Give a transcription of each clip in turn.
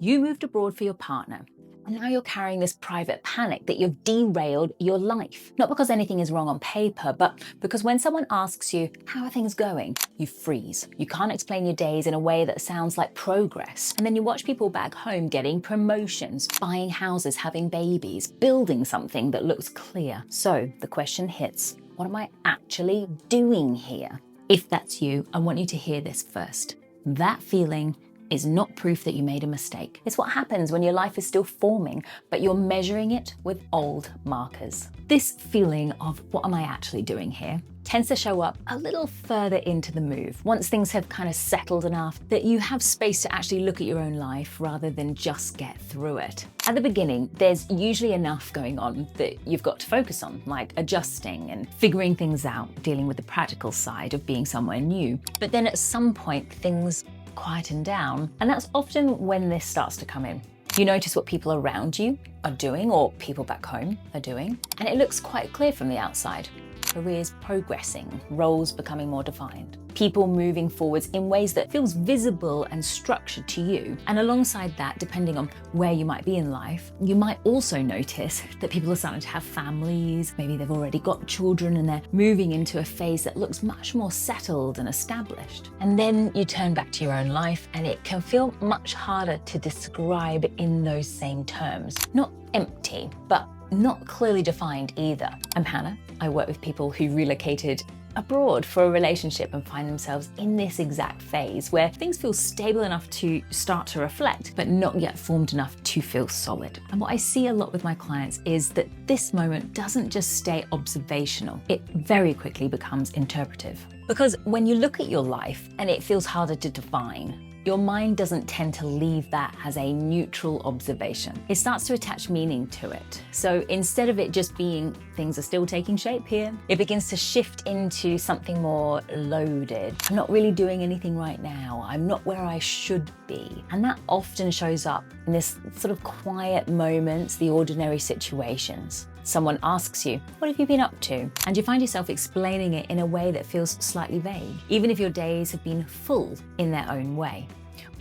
You moved abroad for your partner, and now you're carrying this private panic that you've derailed your life. Not because anything is wrong on paper, but because when someone asks you, how are things going? You freeze. You can't explain your days in a way that sounds like progress. And then you watch people back home getting promotions, buying houses, having babies, building something that looks clear. So the question hits, what am I actually doing here? If that's you, I want you to hear this first. That feeling is not proof that you made a mistake. It's what happens when your life is still forming, but you're measuring it with old markers. This feeling of what am I actually doing here tends to show up a little further into the move, once things have kind of settled enough that you have space to actually look at your own life rather than just get through it. At the beginning, there's usually enough going on that you've got to focus on, like adjusting and figuring things out, dealing with the practical side of being somewhere new. But then at some point, things quieten down, and that's often when this starts to come in. You notice what people around you are doing or people back home are doing, and it looks quite clear from the outside. Careers progressing, roles becoming more defined, people moving forwards in ways that feels visible and structured to you. And alongside that, depending on where you might be in life, you might also notice that people are starting to have families, maybe they've already got children and they're moving into a phase that looks much more settled and established. And then you turn back to your own life and it can feel much harder to describe in those same terms. Not empty, but not clearly defined either. I'm Hannah. I work with people who relocated abroad for a relationship and find themselves in this exact phase where things feel stable enough to start to reflect, but not yet formed enough to feel solid. And what I see a lot with my clients is that this moment doesn't just stay observational, it very quickly becomes interpretive. Because when you look at your life and it feels harder to define, your mind doesn't tend to leave that as a neutral observation. It starts to attach meaning to it. So instead of it just being things are still taking shape here, it begins to shift into something more loaded. I'm not really doing anything right now. I'm not where I should be. And that often shows up in this sort of quiet moments, the ordinary situations. Someone asks you, what have you been up to? And you find yourself explaining it in a way that feels slightly vague, even if your days have been full in their own way.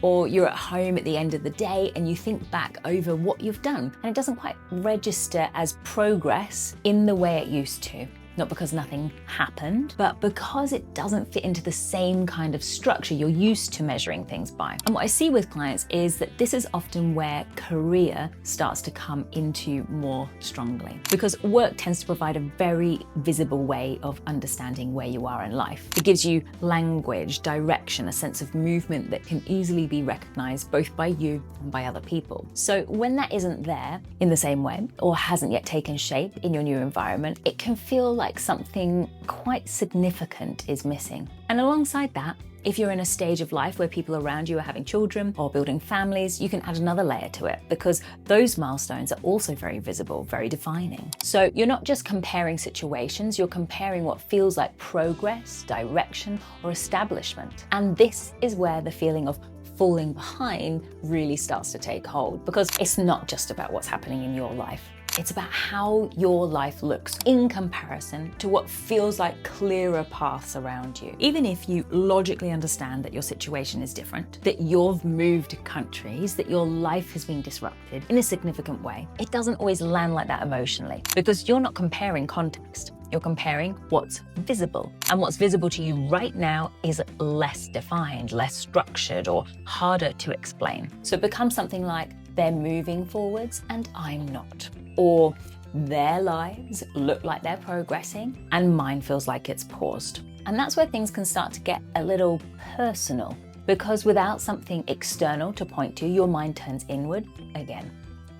Or you're at home at the end of the day and you think back over what you've done and it doesn't quite register as progress in the way it used to. Not because nothing happened, but because it doesn't fit into the same kind of structure you're used to measuring things by. And what I see with clients is that this is often where career starts to come into more strongly, because work tends to provide a very visible way of understanding where you are in life. It gives you language, direction, a sense of movement that can easily be recognized both by you and by other people. So when that isn't there in the same way or hasn't yet taken shape in your new environment, it can feel like something quite significant is missing. And alongside that, if you're in a stage of life where people around you are having children or building families, you can add another layer to it because those milestones are also very visible, very defining. So you're not just comparing situations, you're comparing what feels like progress, direction, or establishment. And this is where the feeling of falling behind really starts to take hold, because it's not just about what's happening in your life. It's about how your life looks in comparison to what feels like clearer paths around you. Even if you logically understand that your situation is different, that you've moved countries, that your life has been disrupted in a significant way, it doesn't always land like that emotionally, because you're not comparing context. You're comparing what's visible. And what's visible to you right now is less defined, less structured, or harder to explain. So it becomes something like, they're moving forwards and I'm not. Or their lives look like they're progressing and mine feels like it's paused. And that's where things can start to get a little personal, because without something external to point to, your mind turns inward again.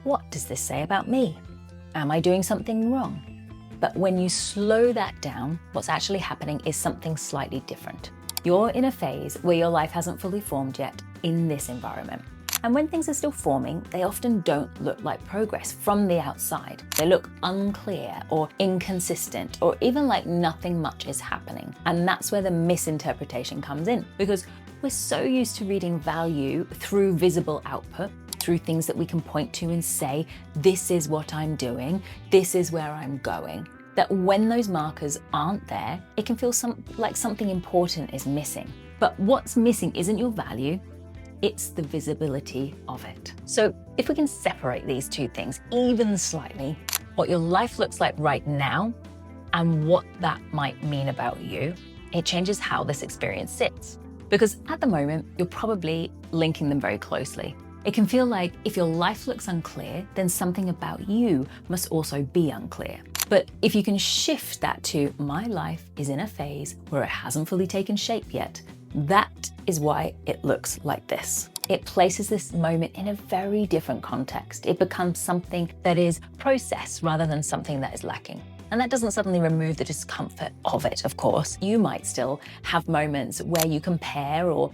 What does this say about me? Am I doing something wrong? But when you slow that down, what's actually happening is something slightly different. You're in a phase where your life hasn't fully formed yet in this environment. And when things are still forming, they often don't look like progress from the outside. They look unclear or inconsistent, or even like nothing much is happening. And that's where the misinterpretation comes in, because we're so used to reading value through visible output, through things that we can point to and say, this is what I'm doing, this is where I'm going, that when those markers aren't there, it can feel like something important is missing. But what's missing isn't your value, it's the visibility of it. So if we can separate these two things even slightly, what your life looks like right now and what that might mean about you, it changes how this experience sits. Because at the moment, you're probably linking them very closely. It can feel like if your life looks unclear, then something about you must also be unclear. But if you can shift that to my life is in a phase where it hasn't fully taken shape yet, that is why it looks like this. It places this moment in a very different context. It becomes something that is processed rather than something that is lacking. And that doesn't suddenly remove the discomfort of it, of course. You might still have moments where you compare or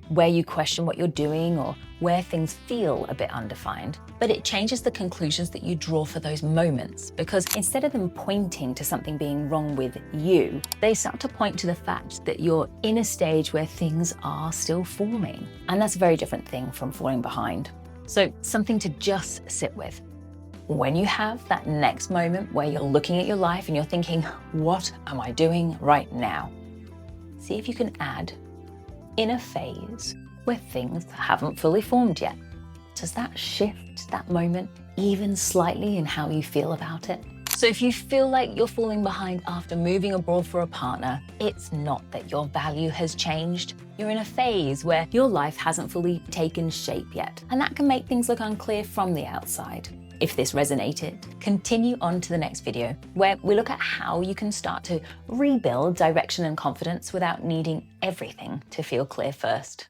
where you question what you're doing or where things feel a bit undefined. But it changes the conclusions that you draw for those moments, because instead of them pointing to something being wrong with you, they start to point to the fact that you're in a stage where things are still forming. And that's a very different thing from falling behind. So something to just sit with. When you have that next moment where you're looking at your life and you're thinking, what am I doing right now? See if you can add in a phase where things haven't fully formed yet. Does that shift that moment even slightly in how you feel about it? So if you feel like you're falling behind after moving abroad for a partner, it's not that your value has changed. You're in a phase where your life hasn't fully taken shape yet, and that can make things look unclear from the outside. If this resonated, continue on to the next video where we look at how you can start to rebuild direction and confidence without needing everything to feel clear first.